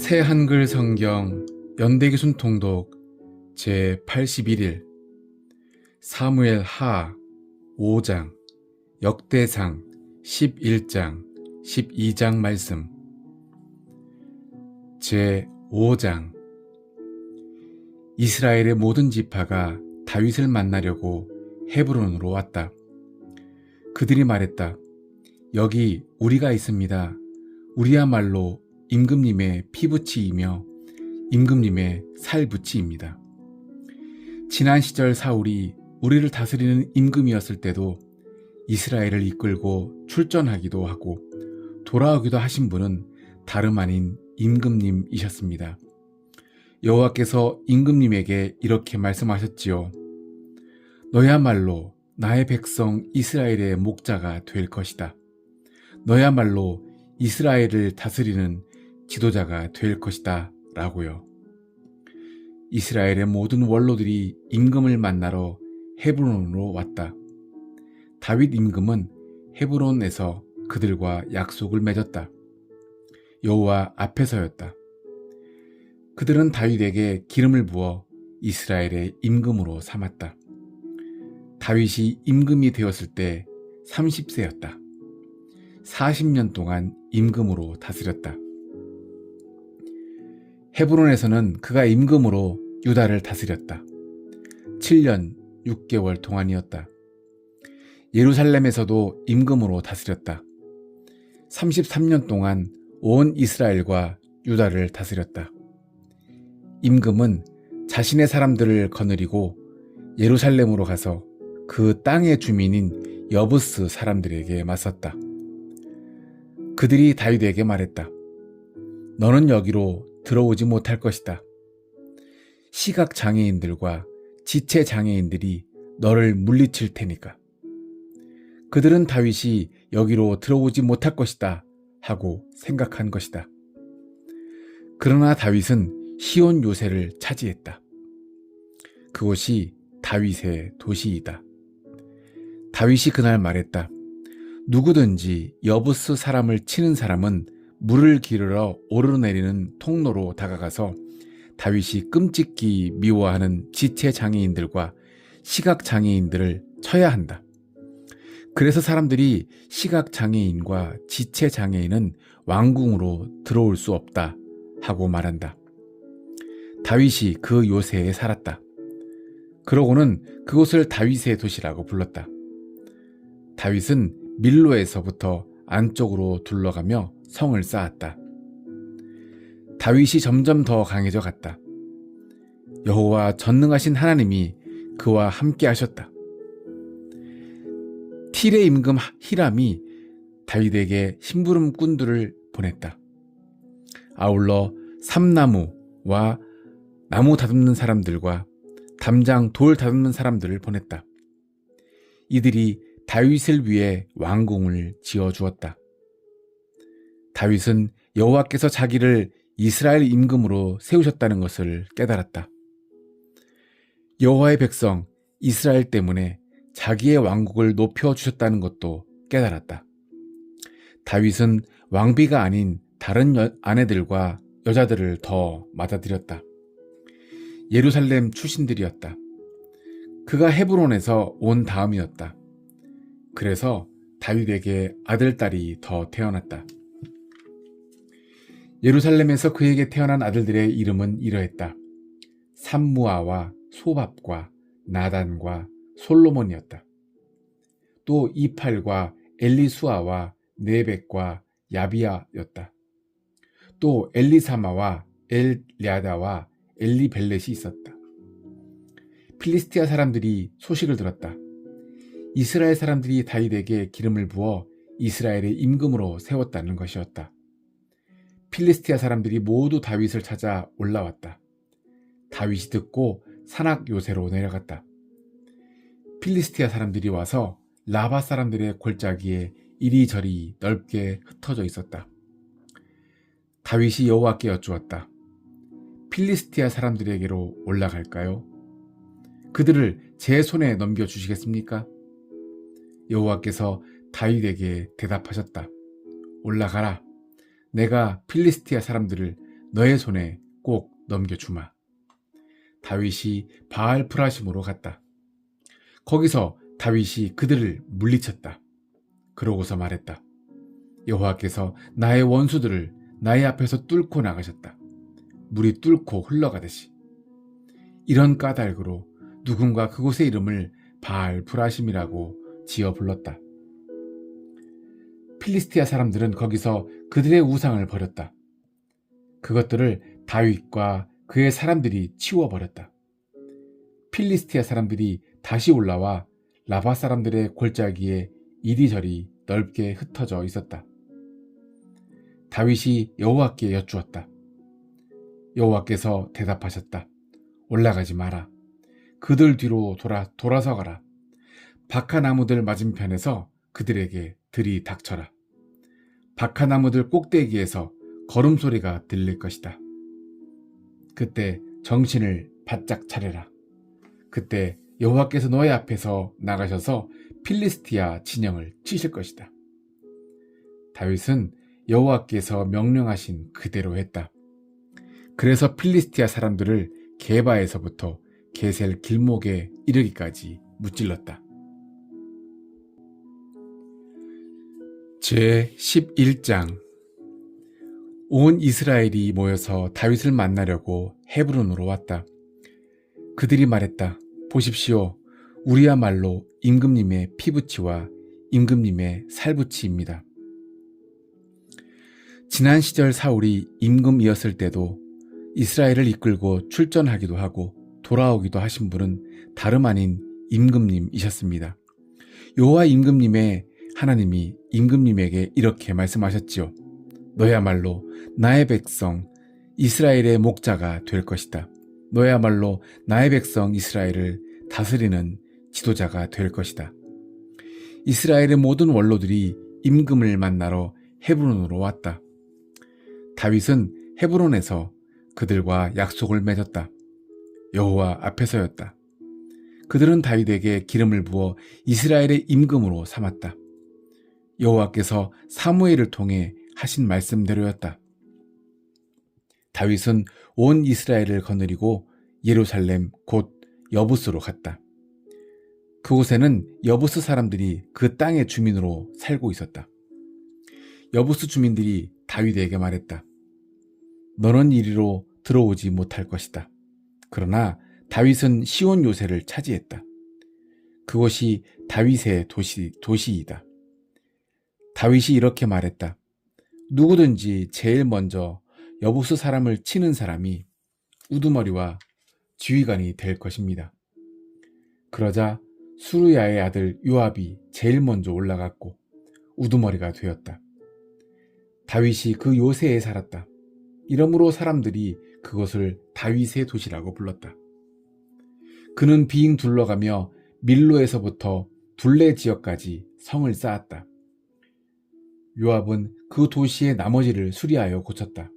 새 한글 성경 연대기순 통독 제81일 사무엘 하 5장 역대상 11장 12장 말씀. 제5장 이스라엘의 모든 지파가 다윗을 만나려고 헤브론으로 왔다. 그들이 말했다. 여기 우리가 있습니다. 우리야말로 임금님의 피부치이며 임금님의 살부치입니다. 지난 시절 사울이 우리를 다스리는 임금이었을 때도 이스라엘을 이끌고 출전하기도 하고 돌아오기도 하신 분은 다름 아닌 임금님이셨습니다. 여호와께서 임금님에게 이렇게 말씀하셨지요. 너야말로 나의 백성 이스라엘의 목자가 될 것이다. 너야말로 이스라엘을 다스리는 지도자가 될 것이다 라고요. 이스라엘의 모든 원로들이 임금을 만나러 헤브론으로 왔다. 다윗 임금은 헤브론에서 그들과 약속을 맺었다. 여호와 앞에서였다. 그들은 다윗에게 기름을 부어 이스라엘의 임금으로 삼았다. 다윗이 임금이 되었을 때 30세였다. 40년 동안 임금으로 다스렸다. 헤브론에서는 그가 임금으로 유다를 다스렸다. 7년 6개월 동안이었다. 예루살렘에서도 임금으로 다스렸다. 33년 동안 온 이스라엘과 유다를 다스렸다. 임금은 자신의 사람들을 거느리고 예루살렘으로 가서 그 땅의 주민인 여부스 사람들에게 맞섰다. 그들이 다윗에게 말했다. 너는 여기로 들어오지 못할 것이다. 시각장애인들과 지체장애인들이 너를 물리칠 테니까. 그들은 다윗이 여기로 들어오지 못할 것이다 하고 생각한 것이다. 그러나 다윗은 시온 요새를 차지했다. 그곳이 다윗의 도시이다. 다윗이 그날 말했다. 누구든지 여부스 사람을 치는 사람은 물을 기르러 오르내리는 통로로 다가가서 다윗이 끔찍히 미워하는 지체장애인들과 시각장애인들을 쳐야 한다. 그래서 사람들이 시각장애인과 지체장애인은 왕궁으로 들어올 수 없다 하고 말한다. 다윗이 그 요새에 살았다. 그러고는 그곳을 다윗의 도시라고 불렀다. 다윗은 밀로에서부터 안쪽으로 둘러가며 성을 쌓았다. 다윗이 점점 더 강해져 갔다. 여호와 전능하신 하나님이 그와 함께 하셨다. 틸의 임금 히람이 다윗에게 심부름꾼들을 보냈다. 아울러 삼나무와 나무 다듬는 사람들과 담장 돌 다듬는 사람들을 보냈다. 이들이 다윗을 위해 왕궁을 지어주었다. 다윗은 여호와께서 자기를 이스라엘 임금으로 세우셨다는 것을 깨달았다. 여호와의 백성 이스라엘 때문에 자기의 왕국을 높여주셨다는 것도 깨달았다. 다윗은 왕비가 아닌 다른 아내들과 여자들을 더 맞아들였다. 예루살렘 출신들이었다. 그가 헤브론에서 온 다음이었다. 그래서 다윗에게 아들딸이 더 태어났다. 예루살렘에서 그에게 태어난 아들들의 이름은 이러했다. 삼무아와 소밥과 나단과 솔로몬이었다. 또 이팔과 엘리수아와 네벡과 야비야였다. 또 엘리사마와 엘랴다와 엘리벨렛이 있었다. 필리스티아 사람들이 소식을 들었다. 이스라엘 사람들이 다윗에게 기름을 부어 이스라엘의 임금으로 세웠다는 것이었다. 필리스티아 사람들이 모두 다윗을 찾아 올라왔다. 다윗이 듣고 산악 요새로 내려갔다. 필리스티아 사람들이 와서 라바 사람들의 골짜기에 이리저리 넓게 흩어져 있었다. 다윗이 여호와께 여쭈었다. 필리스티아 사람들에게로 올라갈까요? 그들을 제 손에 넘겨주시겠습니까? 여호와께서 다윗에게 대답하셨다. 올라가라. 내가 필리스티아 사람들을 너의 손에 꼭 넘겨주마. 다윗이 바알 프라심으로 갔다. 거기서 다윗이 그들을 물리쳤다. 그러고서 말했다. 여호와께서 나의 원수들을 나의 앞에서 뚫고 나가셨다. 물이 뚫고 흘러가듯이. 이런 까닭으로 누군가 그곳의 이름을 바알 프라심이라고 지어 불렀다. 필리스티아 사람들은 거기서 그들의 우상을 버렸다. 그것들을 다윗과 그의 사람들이 치워버렸다. 필리스티아 사람들이 다시 올라와 라바 사람들의 골짜기에 이리저리 넓게 흩어져 있었다. 다윗이 여호와께 여쭈었다. 여호와께서 대답하셨다. 올라가지 마라. 그들 뒤로 돌아서 가라. 박하나무들 맞은편에서 그들에게 들이닥쳐라. 박하나무들 꼭대기에서 걸음소리가 들릴 것이다. 그때 정신을 바짝 차려라. 그때 여호와께서 너의 앞에서 나가셔서 필리스티아 진영을 치실 것이다. 다윗은 여호와께서 명령하신 그대로 했다. 그래서 필리스티아 사람들을 게바에서부터 게셀 길목에 이르기까지 무찔렀다. 제11장. 온 이스라엘이 모여서 다윗을 만나려고 헤브론으로 왔다. 그들이 말했다. 보십시오. 우리야말로 임금님의 피부치와 임금님의 살부치입니다. 지난 시절 사울이 임금이었을 때도 이스라엘을 이끌고 출전하기도 하고 돌아오기도 하신 분은 다름 아닌 임금님이셨습니다. 여호와 임금님의 하나님이 임금님에게 이렇게 말씀하셨지요. 너야말로 나의 백성 이스라엘의 목자가 될 것이다. 너야말로 나의 백성 이스라엘을 다스리는 지도자가 될 것이다. 이스라엘의 모든 원로들이 임금을 만나러 헤브론으로 왔다. 다윗은 헤브론에서 그들과 약속을 맺었다. 여호와 앞에서였다. 그들은 다윗에게 기름을 부어 이스라엘의 임금으로 삼았다. 여호와께서 사무엘을 통해 하신 말씀대로였다. 다윗은 온 이스라엘을 거느리고 예루살렘 곧 여부스로 갔다. 그곳에는 여부스 사람들이 그 땅의 주민으로 살고 있었다. 여부스 주민들이 다윗에게 말했다. 너는 이리로 들어오지 못할 것이다. 그러나 다윗은 시온 요새를 차지했다. 그것이 다윗의 도시이다. 다윗이 이렇게 말했다. 누구든지 제일 먼저 여부스 사람을 치는 사람이 우두머리와 지휘관이 될 것입니다. 그러자 수르야의 아들 요압이 제일 먼저 올라갔고 우두머리가 되었다. 다윗이 그 요새에 살았다. 이러므로 사람들이 그것을 다윗의 도시라고 불렀다. 그는 빙 둘러가며 밀로에서부터 둘레 지역까지 성을 쌓았다. 요압은 그 도시의 나머지를 수리하여 고쳤다.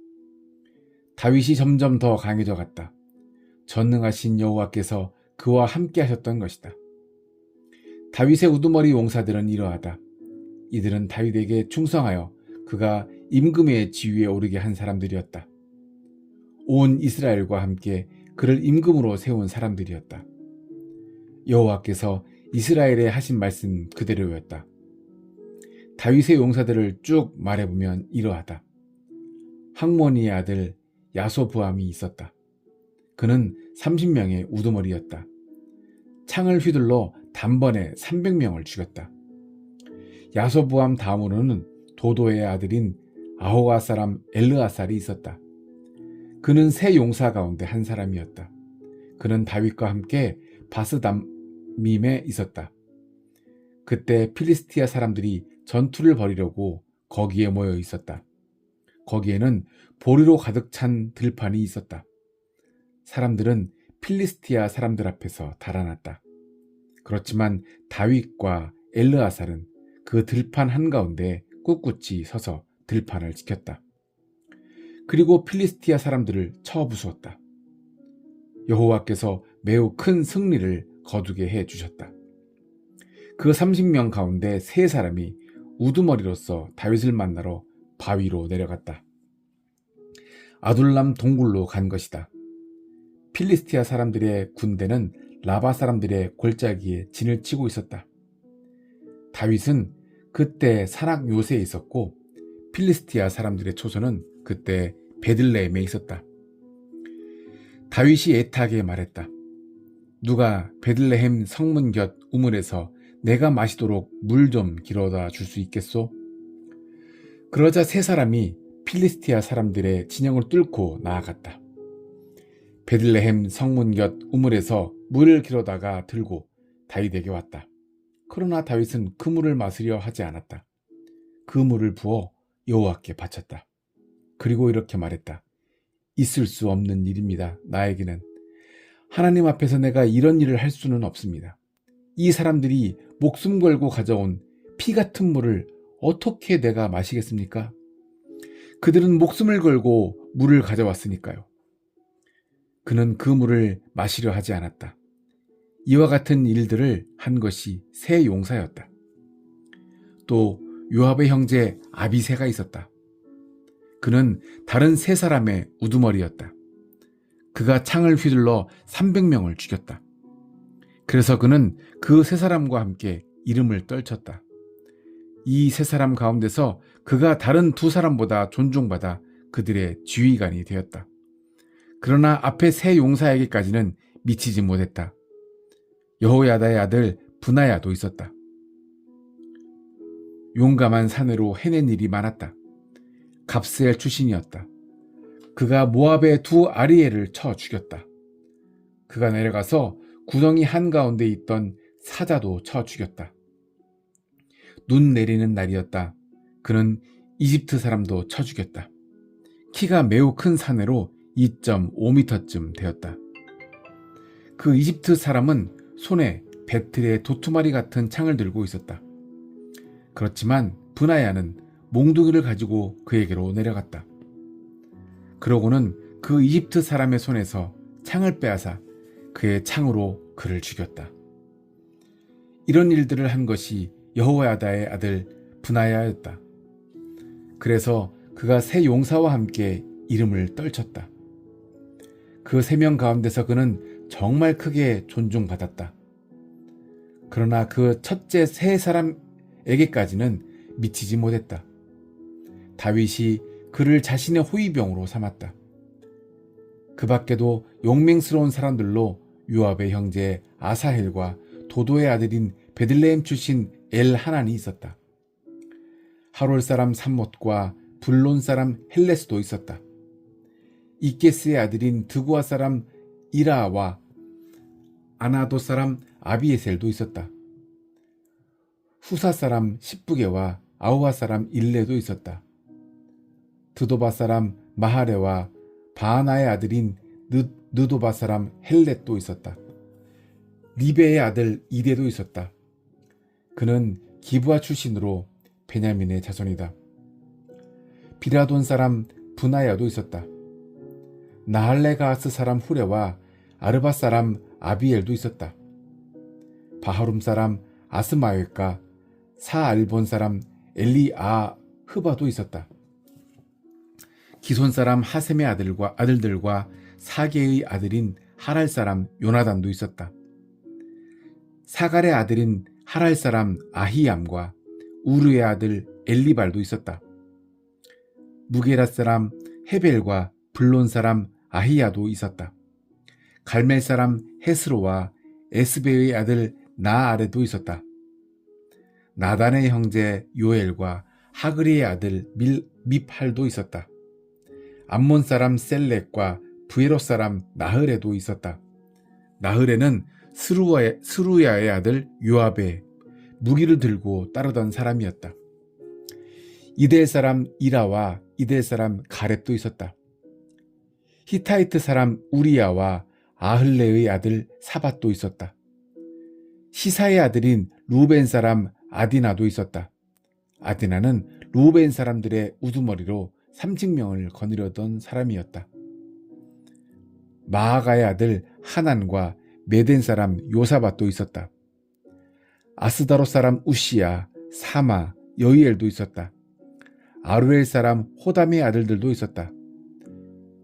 다윗이 점점 더 강해져 갔다. 전능하신 여호와께서 그와 함께 하셨던 것이다. 다윗의 우두머리 용사들은 이러하다. 이들은 다윗에게 충성하여 그가 임금의 지위에 오르게 한 사람들이었다. 온 이스라엘과 함께 그를 임금으로 세운 사람들이었다. 여호와께서 이스라엘에 하신 말씀 그대로였다. 다윗의 용사들을 쭉 말해보면 이러하다. 학모니의 아들 야소부암이 있었다. 그는 30명의 우두머리였다. 창을 휘둘러 단번에 300명을 죽였다. 야소부암 다음으로는 도도의 아들인 아호와 사람 엘르아살이 있었다. 그는 세 용사 가운데 한 사람이었다. 그는 다윗과 함께 바스담밈에 있었다. 그때 필리스티아 사람들이 전투를 벌이려고 거기에 모여 있었다. 거기에는 보리로 가득 찬 들판이 있었다. 사람들은 필리스티아 사람들 앞에서 달아났다. 그렇지만 다윗과 엘르아살은 그 들판 한가운데 꿋꿋이 서서 들판을 지켰다. 그리고 필리스티아 사람들을 쳐 부수었다. 여호와께서 매우 큰 승리를 거두게 해 주셨다. 그 30명 가운데 세 사람이 우두머리로서 다윗을 만나러 바위로 내려갔다. 아둘람 동굴로 간 것이다. 필리스티아 사람들의 군대는 라바 사람들의 골짜기에 진을 치고 있었다. 다윗은 그때 산악 요새에 있었고 필리스티아 사람들의 초소는 그때 베들레헴에 있었다. 다윗이 애타게 말했다. 누가 베들레헴 성문 곁 우물에서 내가 마시도록 물 좀 길어다 줄 수 있겠소? 그러자 세 사람이 필리스티아 사람들의 진영을 뚫고 나아갔다. 베들레헴 성문 곁 우물에서 물을 길어다가 들고 다윗에게 왔다. 그러나 다윗은 그 물을 마시려 하지 않았다. 그 물을 부어 여호와께 바쳤다. 그리고 이렇게 말했다. 있을 수 없는 일입니다. 나에게는. 하나님 앞에서 내가 이런 일을 할 수는 없습니다. 이 사람들이 목숨 걸고 가져온 피 같은 물을 어떻게 내가 마시겠습니까? 그들은 목숨을 걸고 물을 가져왔으니까요. 그는 그 물을 마시려 하지 않았다. 이와 같은 일들을 한 것이 세 용사였다. 또 요압의 형제 아비새가 있었다. 그는 다른 세 사람의 우두머리였다. 그가 창을 휘둘러 300명을 죽였다. 그래서 그는 그 세 사람과 함께 이름을 떨쳤다. 이 세 사람 가운데서 그가 다른 두 사람보다 존중받아 그들의 지휘관이 되었다. 그러나 앞에 세 용사에게까지는 미치지 못했다. 여호야다의 아들 브나야도 있었다. 용감한 사내로 해낸 일이 많았다. 갑스엘 출신이었다. 그가 모압의 두 아리엘을 쳐 죽였다. 그가 내려가서 구덩이 한가운데 있던 사자도 쳐 죽였다. 눈 내리는 날이었다. 그는 이집트 사람도 쳐 죽였다. 키가 매우 큰 사내로 2.5m쯤 되었다. 그 이집트 사람은 손에 배틀의 도투마리 같은 창을 들고 있었다. 그렇지만 브나야는 몽둥이를 가지고 그에게로 내려갔다. 그러고는 그 이집트 사람의 손에서 창을 빼앗아 그의 창으로 그를 죽였다. 이런 일들을 한 것이 여호야다의 아들 브나야였다. 그래서 그가 세 용사와 함께 이름을 떨쳤다. 그 세 명 가운데서 그는 정말 크게 존중받았다. 그러나 그 첫째 세 사람에게까지는 미치지 못했다. 다윗이 그를 자신의 호위병으로 삼았다. 그 밖에도 용맹스러운 사람들로 요압의 형제 아사헬과 도도의 아들인 베들레헴 출신 엘하난이 있었다. 하롤 사람 삼못과 불론 사람 헬레스도 있었다. 이게스의 아들인 드구아 사람 이라와 아나도 사람 아비에셀도 있었다. 후사 사람 십부게와 아우아 사람 일레도 있었다. 드도바 사람 마하레와 바하나의 아들인 느도바 사람 헬렛도 있었다. 리베의 아들 이데도 있었다. 그는 기브아 출신으로 베냐민의 자손이다. 비라돈 사람 브나야도 있었다. 나할레가스 사람 후레와 아르바 사람 아비엘도 있었다. 바하룸 사람 아스마웻과 사알본 사람 엘리아흐바도 있었다. 기손 사람 하셈의 아들들과 사게의 아들인 하랄 사람 요나단도 있었다. 사갈의 아들인 하랄 사람 아히암과 우르의 아들 엘리발도 있었다. 무게라 사람 헤벨과 블론 사람 아히야도 있었다. 갈멜 사람 헤스로와 에스베의 아들 나아레도 있었다. 나단의 형제 요엘과 하그리의 아들 미팔도 있었다. 암몬 사람 셀렉과 부에롯 사람 나흐레도 있었다. 나흐레는 스루야의 아들 요압의 무기를 들고 따르던 사람이었다. 이델 사람 이라와 이델 사람 가렙도 있었다. 히타이트 사람 우리야와 아흘레의 아들 사밧도 있었다. 시사의 아들인 루벤 사람 아디나도 있었다. 아디나는 루벤 사람들의 우두머리로 30명을 거느렸던 사람이었다. 마아가의 아들 하난과 메덴 사람 요사밧도 있었다. 아스다롯 사람 우시야, 사마, 여이엘도 있었다. 아루엘 사람 호담의 아들들도 있었다.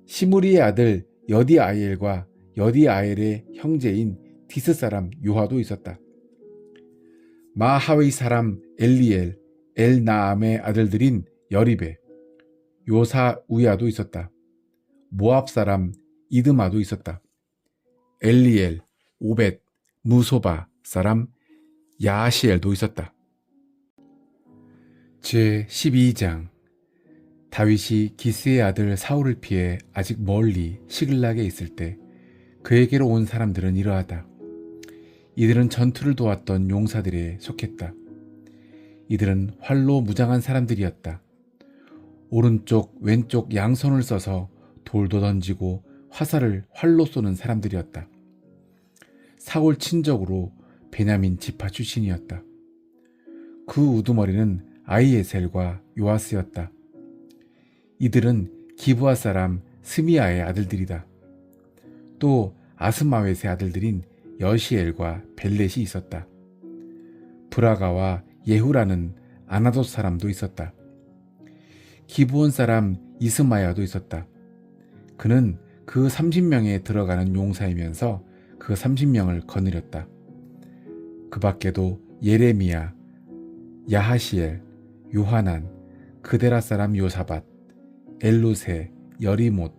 시므리의 아들 여디아엘과 여디아엘의 형제인 디스 사람 요하도 있었다. 마하위 사람 엘리엘, 엘나암의 아들들인 여리베, 요사 우야도 있었다. 모압 사람 이드마도 있었다. 엘리엘, 오벳, 무소바 사람 야하시엘도 있었다. 제12장. 다윗이 기스의 아들 사울을 피해 아직 멀리 시글락에 있을 때 그에게로 온 사람들은 이러하다. 이들은 전투를 도왔던 용사들에 속했다. 이들은 활로 무장한 사람들이었다. 오른쪽 왼쪽 양손을 써서 돌도 던지고 화살을 활로 쏘는 사람들이었다. 사울 친족으로 베냐민 지파 출신이었다. 그 우두머리는 아히에셀과 요아스였다. 이들은 기브아 사람 스미아의 아들들이다. 또 아스마웻의 아들들인 여시엘과 벨렛이 있었다. 브라가와 예후라는 아나돗 사람도 있었다. 기브온 사람 이스마야도 있었다. 그는 그 30명에 들어가는 용사이면서 그 30명을 거느렸다. 그 밖에도 예레미야, 야하시엘, 요하난, 그데라 사람 요사밧, 엘루세, 여리못,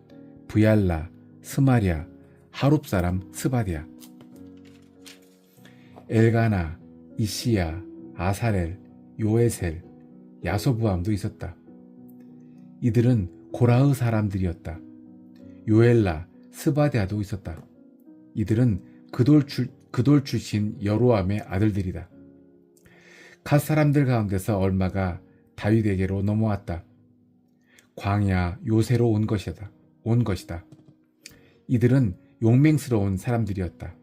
부얄라, 스마랴, 하룹 사람 스바디아, 엘가나, 이시야, 아사렐, 요에셀, 야소부함도 있었다. 이들은 고라흐 사람들이었다. 요엘라, 스바디아도 있었다. 이들은 그돌 출신 여로암의 아들들이다. 갓 사람들 가운데서 얼마가 다윗에게로 넘어왔다. 광야 요새로 온 것이다. 이들은 용맹스러운 사람들이었다.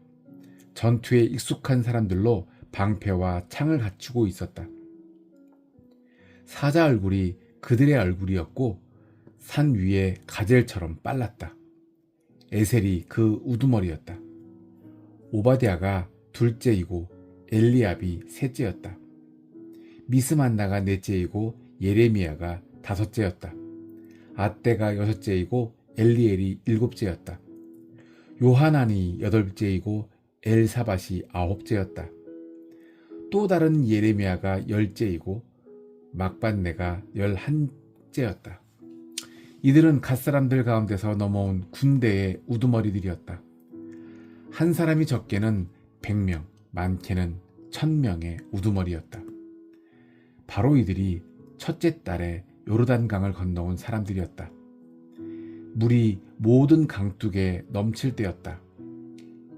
전투에 익숙한 사람들로 방패와 창을 갖추고 있었다. 사자 얼굴이 그들의 얼굴이었고 산 위에 가젤처럼 빨랐다. 에셀이 그 우두머리였다. 오바댜가 둘째이고 엘리압이 셋째였다. 미스만나가 넷째이고 예레미야가 다섯째였다. 아떼가 여섯째이고 엘리엘이 일곱째였다. 요하난이 여덟째이고 엘사밧이 아홉째였다. 또 다른 예레미야가 열째이고 막반네가 11째였다. 이들은 갓사람들 가운데서 넘어온 군대의 우두머리들이었다. 한 사람이 적게는 100명, 많게는 1000명의 우두머리였다. 바로 이들이 첫째 달에 요르단강을 건너온 사람들이었다. 물이 모든 강둑에 넘칠 때였다.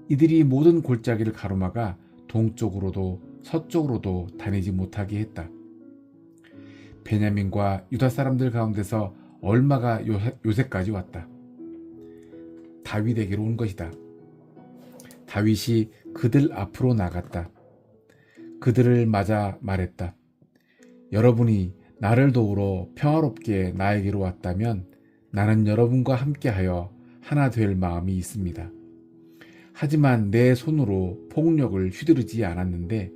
이들이 모든 골짜기를 가로막아 동쪽으로도 서쪽으로도 다니지 못하게 했다. 베냐민과 유다 사람들 가운데서 얼마가 요새까지 왔다. 다윗에게로 온 것이다. 다윗이 그들 앞으로 나갔다. 그들을 맞아 말했다. 여러분이 나를 도우러 평화롭게 나에게로 왔다면 나는 여러분과 함께하여 하나 될 마음이 있습니다. 하지만 내 손으로 폭력을 휘두르지 않았는데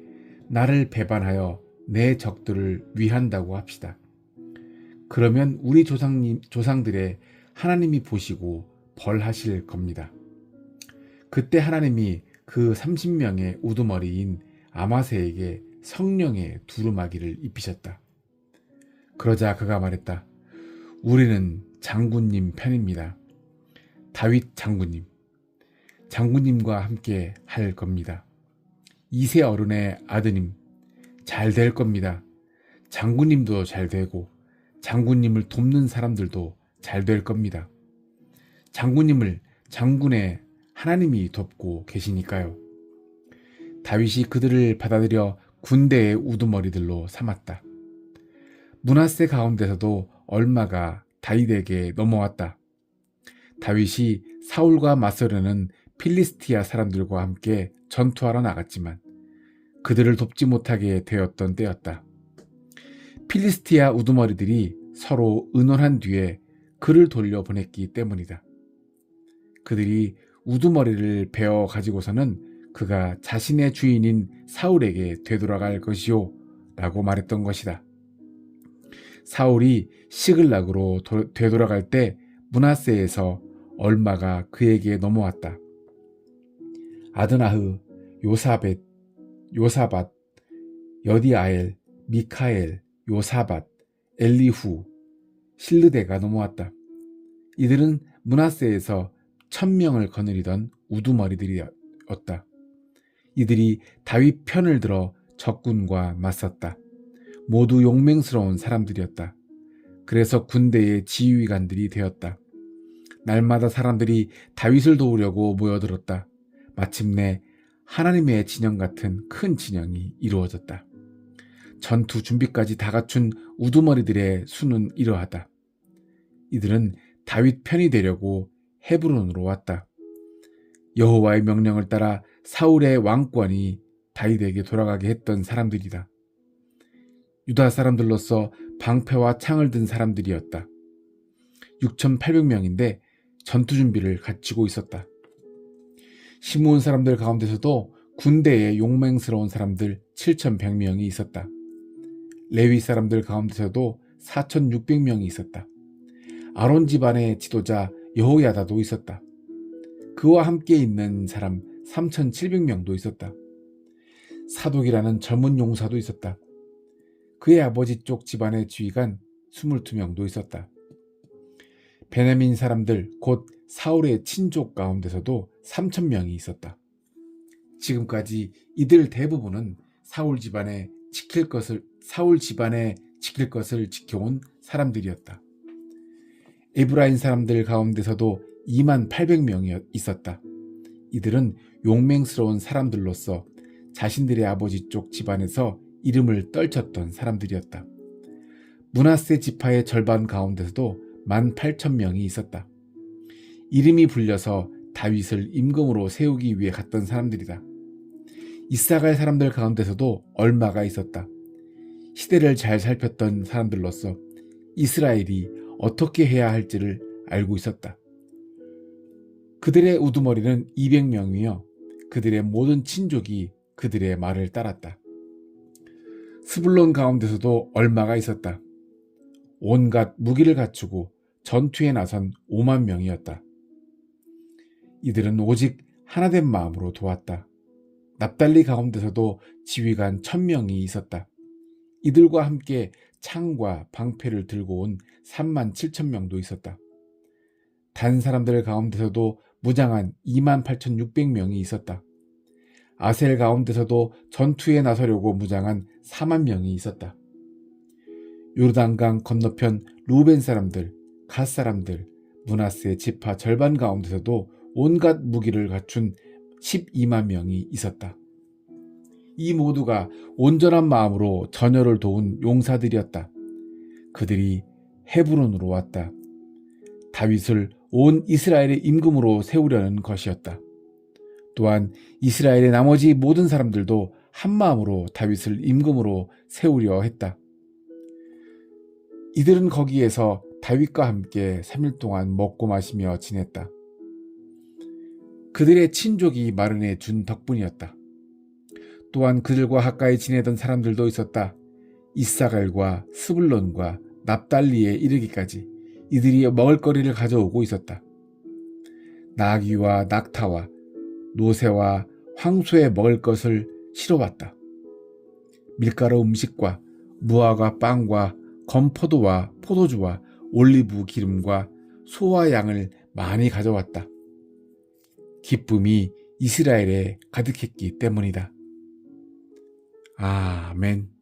나를 배반하여 내 적들을 위한다고 합시다. 그러면 우리 조상들의 하나님이 보시고 벌하실 겁니다. 그때 하나님이 그 30명의 우두머리인 아마새에게 성령의 두루마기를 입히셨다. 그러자 그가 말했다. 우리는 장군님 편입니다. 다윗 장군님. 장군님과 함께 할 겁니다. 이세 어른의 아드님, 잘 될 겁니다. 장군님도 잘 되고 장군님을 돕는 사람들도 잘 될 겁니다. 장군님을 장군의 하나님이 돕고 계시니까요. 다윗이 그들을 받아들여 군대의 우두머리들로 삼았다. 므낫세 가운데서도 얼마가 다윗에게 넘어왔다. 다윗이 사울과 맞서려는 필리스티아 사람들과 함께 전투하러 나갔지만 그들을 돕지 못하게 되었던 때였다. 필리스티아 우두머리들이 서로 의논한 뒤에 그를 돌려보냈기 때문이다. 그들이 우두머리를 베어 가지고서는 그가 자신의 주인인 사울에게 되돌아갈 것이요 라고 말했던 것이다. 사울이 시글락으로 되돌아갈 때 므낫세에서 얼마가 그에게 넘어왔다. 아드나흐, 요사밧, 여디아엘, 미카엘, 요사밧, 엘리후, 실르데가 넘어왔다. 이들은 므낫세에서 1000명을 거느리던 우두머리들이었다. 이들이 다윗 편을 들어 적군과 맞섰다. 모두 용맹스러운 사람들이었다. 그래서 군대의 지휘관들이 되었다. 날마다 사람들이 다윗을 도우려고 모여들었다. 마침내 하나님의 진영 같은 큰 진영이 이루어졌다. 전투 준비까지 다 갖춘 우두머리들의 수는 이러하다. 이들은 다윗 편이 되려고 헤브론으로 왔다. 여호와의 명령을 따라 사울의 왕권이 다윗에게 돌아가게 했던 사람들이다. 유다 사람들로서 방패와 창을 든 사람들이었다. 6,800명인데 전투 준비를 갖추고 있었다. 시므온 사람들 가운데서도 군대에 용맹스러운 사람들 7,100명이 있었다. 레위 사람들 가운데서도 4,600명이 있었다. 아론 집안의 지도자 여호야다도 있었다. 그와 함께 있는 사람 3,700명도 있었다. 사독이라는 젊은 용사도 있었다. 그의 아버지 쪽 집안의 지휘관 22명도 있었다. 베냐민 사람들 곧 사울의 친족 가운데서도 3,000명이 있었다. 지금까지 이들 대부분은 사울 집안에 지킬 것을 지켜온 사람들이었다. 에브라임 사람들 가운데서도 28,000명이 있었다. 이들은 용맹스러운 사람들로서 자신들의 아버지 쪽 집안에서 이름을 떨쳤던 사람들이었다. 므낫세 지파의 절반 가운데서도 18,000명이 있었다. 이름이 불려서 다윗을 임금으로 세우기 위해 갔던 사람들이다. 이사갈 사람들 가운데서도 얼마가 있었다. 시대를 잘 살폈던 사람들로서 이스라엘이 어떻게 해야 할지를 알고 있었다. 그들의 우두머리는 200명이며 그들의 모든 친족이 그들의 말을 따랐다. 스불론 가운데서도 얼마가 있었다. 온갖 무기를 갖추고 전투에 나선 5만 명이었다. 이들은 오직 하나된 마음으로 도왔다. 납달리 가운데서도 지휘관 1,000명이 있었다. 이들과 함께 창과 방패를 들고 온 37,000명도 있었다. 단 사람들 가운데서도 무장한 28,600명이 있었다. 아셀 가운데서도 전투에 나서려고 무장한 4만 명이 있었다. 요르단강 건너편 루벤 사람들, 갓 사람들, 므낫세 지파 절반 가운데서도 온갖 무기를 갖춘 12만 명이 있었다. 이 모두가 온전한 마음으로 전열을 도운 용사들이었다. 그들이 헤브론으로 왔다. 다윗을 온 이스라엘의 임금으로 세우려는 것이었다. 또한 이스라엘의 나머지 모든 사람들도 한 마음으로 다윗을 임금으로 세우려 했다. 이들은 거기에서 다윗과 함께 3일 동안 먹고 마시며 지냈다. 그들의 친족이 마련해 준 덕분이었다. 또한 그들과 가까이 지내던 사람들도 있었다. 이사갈과 스불론과 납달리에 이르기까지 이들이 먹을거리를 가져오고 있었다. 나귀와 낙타와 노새와 황소에 먹을 것을 실어왔다. 밀가루 음식과 무화과 빵과 건포도와 포도주와 올리브 기름과 소와 양을 많이 가져왔다. 기쁨이 이스라엘에 가득했기 때문이다. 아멘.